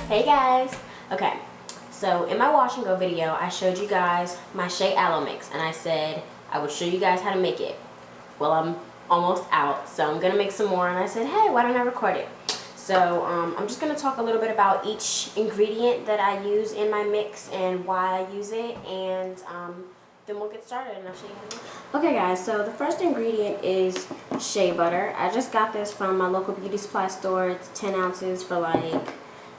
Hey guys! Okay, so in my wash and go video, I showed you guys my Shea Aloe mix, and I said I would show you guys how to make it. Well, I'm almost out, so I'm gonna make some more, and I said, hey, why don't I record it? So I'm just gonna talk a little bit about each ingredient that I use in my mix and why I use it, and then we'll get started and I'll show you how to make it. Okay guys, so the first ingredient is shea butter. I just got this from my local beauty supply store. It's 10 ounces for like,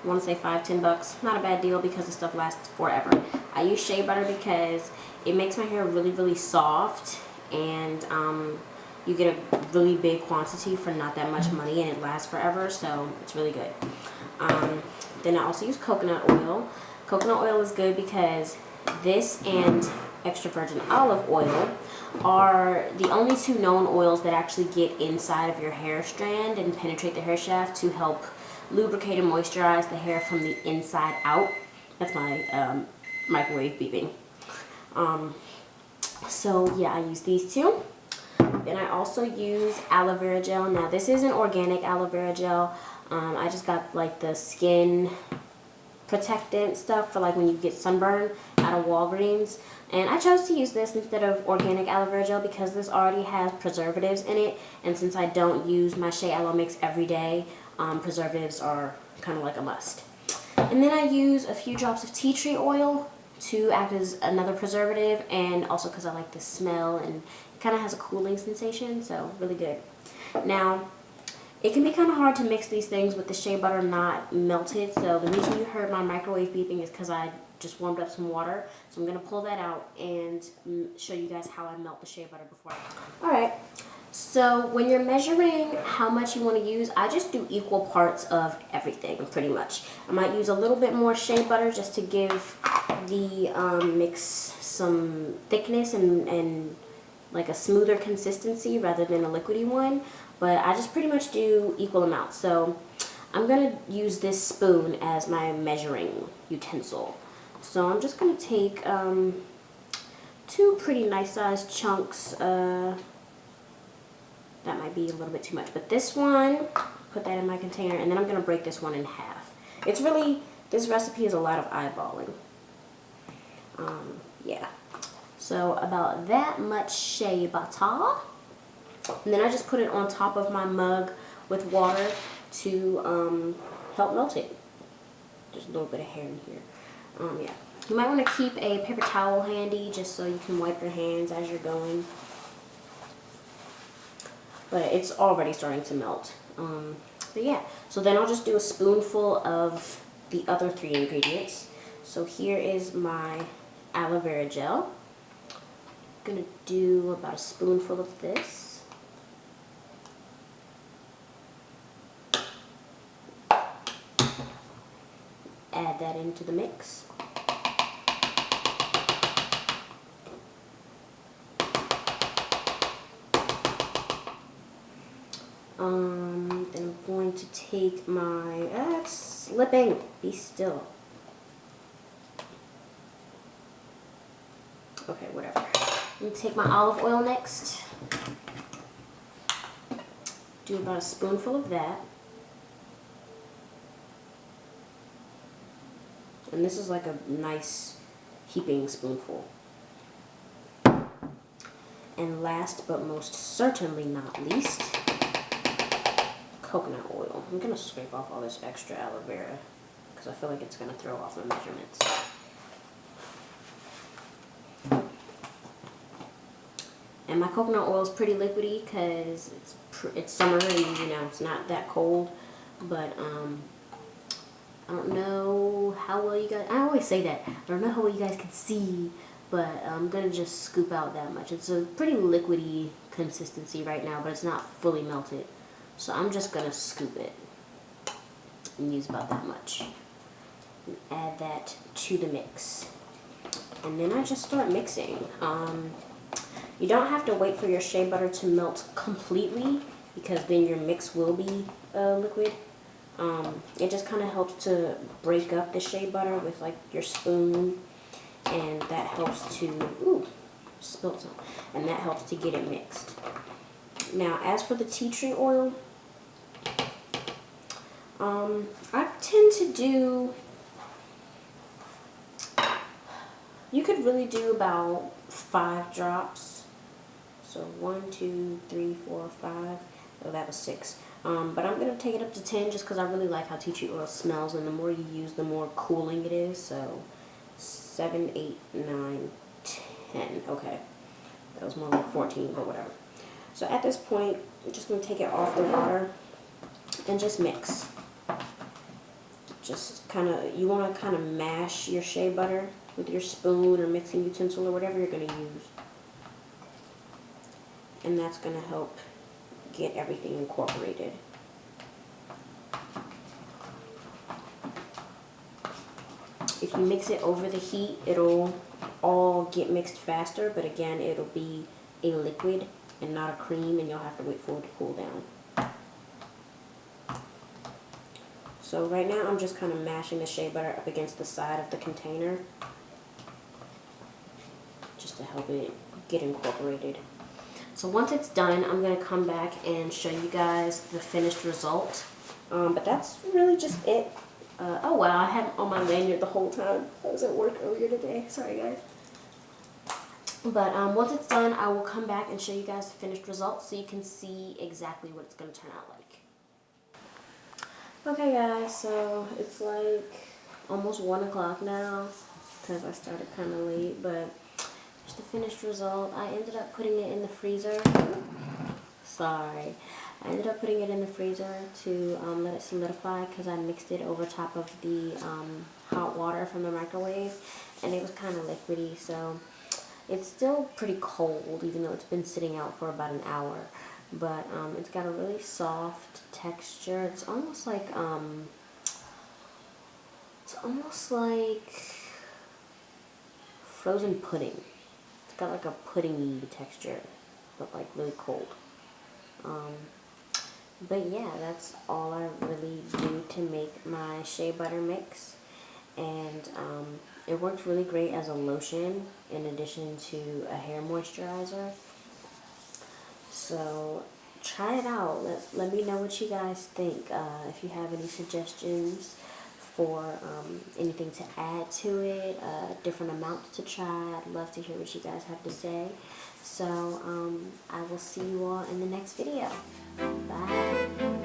I want to say $5-10 bucks. Not a bad deal because the stuff lasts forever. I use shea butter because it makes my hair really soft, and you get a really big quantity for not that much money, and it lasts forever, so it's really good. Then I also use coconut oil. Coconut oil is good because this and extra virgin olive oil are the only two known oils that actually get inside of your hair strand and penetrate the hair shaft to help lubricate and moisturize the hair from the inside out. That's my microwave beeping. So yeah, I use these two. Then I also use aloe vera gel. Now this is an organic aloe vera gel. I just got like the skin protectant stuff for like when you get sunburn out of Walgreens, and I chose to use this instead of organic aloe vera gel because this already has preservatives in it, and since I don't use my Shea Aloe mix every day, preservatives are kind of like a must. And then I use a few drops of tea tree oil to act as another preservative, and also because I like the smell and it kind of has a cooling sensation, so really good. Now it can be kind of hard to mix these things with the shea butter not melted, so the reason you heard my microwave beeping is because I just warmed up some water. So I'm going to pull that out and show you guys how I melt the shea butter before I... Alright, so when you're measuring how much you want to use, I just do equal parts of everything, pretty much. I might use a little bit more shea butter just to give the mix some thickness and like a smoother consistency rather than a liquidy one, but I just pretty much do equal amounts. So I'm going to use this spoon as my measuring utensil. So I'm just going to take two pretty nice sized chunks. That might be a little bit too much, but this one, put that in my container, and then I'm going to break this one in half. It's really, this recipe is a lot of eyeballing. Yeah. So about that much shea butter, and then I just put it on top of my mug with water to help melt it. Just a little bit of hair in here. Yeah. You might want to keep a paper towel handy just so you can wipe your hands as you're going. But it's already starting to melt. But yeah, so then I'll just do a spoonful of the other three ingredients. So here is my aloe vera gel. I'm gonna do about a spoonful of this. Add that into the mix. Then I'm going to take my, it's slipping, be still. Okay, whatever. I'm going to take my olive oil next. Do about a spoonful of that. And this is like a nice heaping spoonful. And last but most certainly not least, coconut oil. I'm going to scrape off all this extra aloe vera because I feel like it's going to throw off my measurements. And my coconut oil is pretty liquidy because it's summer and, you know, it's not that cold. But I don't know how well you guys, I always say that, I don't know how well you guys can see, but I'm going to just scoop out that much. It's a pretty liquidy consistency right now, but it's not fully melted. So I'm just going to scoop it and use about that much. And add that to the mix. And then I just start mixing. You don't have to wait for your shea butter to melt completely because then your mix will be liquid. It just kind of helps to break up the shea butter with like your spoon, and that helps to, ooh, spilled some, and that helps to get it mixed. Now as for the tea tree oil, I tend to do, you could really do about 5 drops. So 1, 2, 3, 4, 5. Oh, that was 6. But I'm going to take it up to 10 just because I really like how tea tree oil smells. And the more you use, the more cooling it is. So 7, 8, 9, 10. Okay. That was more like 14, but whatever. So at this point, I'm just going to take it off the water and just mix. Just kind of, you want to kind of mash your shea butter with your spoon or mixing utensil or whatever you're going to use. And that's going to help get everything incorporated. If you mix it over the heat, it'll all get mixed faster, but again, it'll be a liquid and not a cream, and you'll have to wait for it to cool down. So right now, I'm just kind of mashing the shea butter up against the side of the container just to help it get incorporated. So once it's done, I'm going to come back and show you guys the finished result. But that's really just it. Oh wow, I had it on my lanyard the whole time. I was at work earlier today. Sorry guys. But once it's done, I will come back and show you guys the finished result so you can see exactly what it's going to turn out like. Okay guys, so it's like almost 1 o'clock now because I started kind of late, but here's the finished result. I ended up putting it in the freezer. Sorry. I ended up putting it in the freezer to let it solidify because I mixed it over top of the hot water from the microwave, and it was kind of liquidy, so it's still pretty cold even though it's been sitting out for about an hour. But it's got a really soft texture. It's almost like frozen pudding. It's got like a puddingy texture, but like really cold. But yeah, that's all I really do to make my shea butter mix. And it works really great as a lotion in addition to a hair moisturizer. So try it out. Let me know what you guys think. If you have any suggestions for anything to add to it, different amounts to try, I'd love to hear what you guys have to say. So I will see you all in the next video. Bye.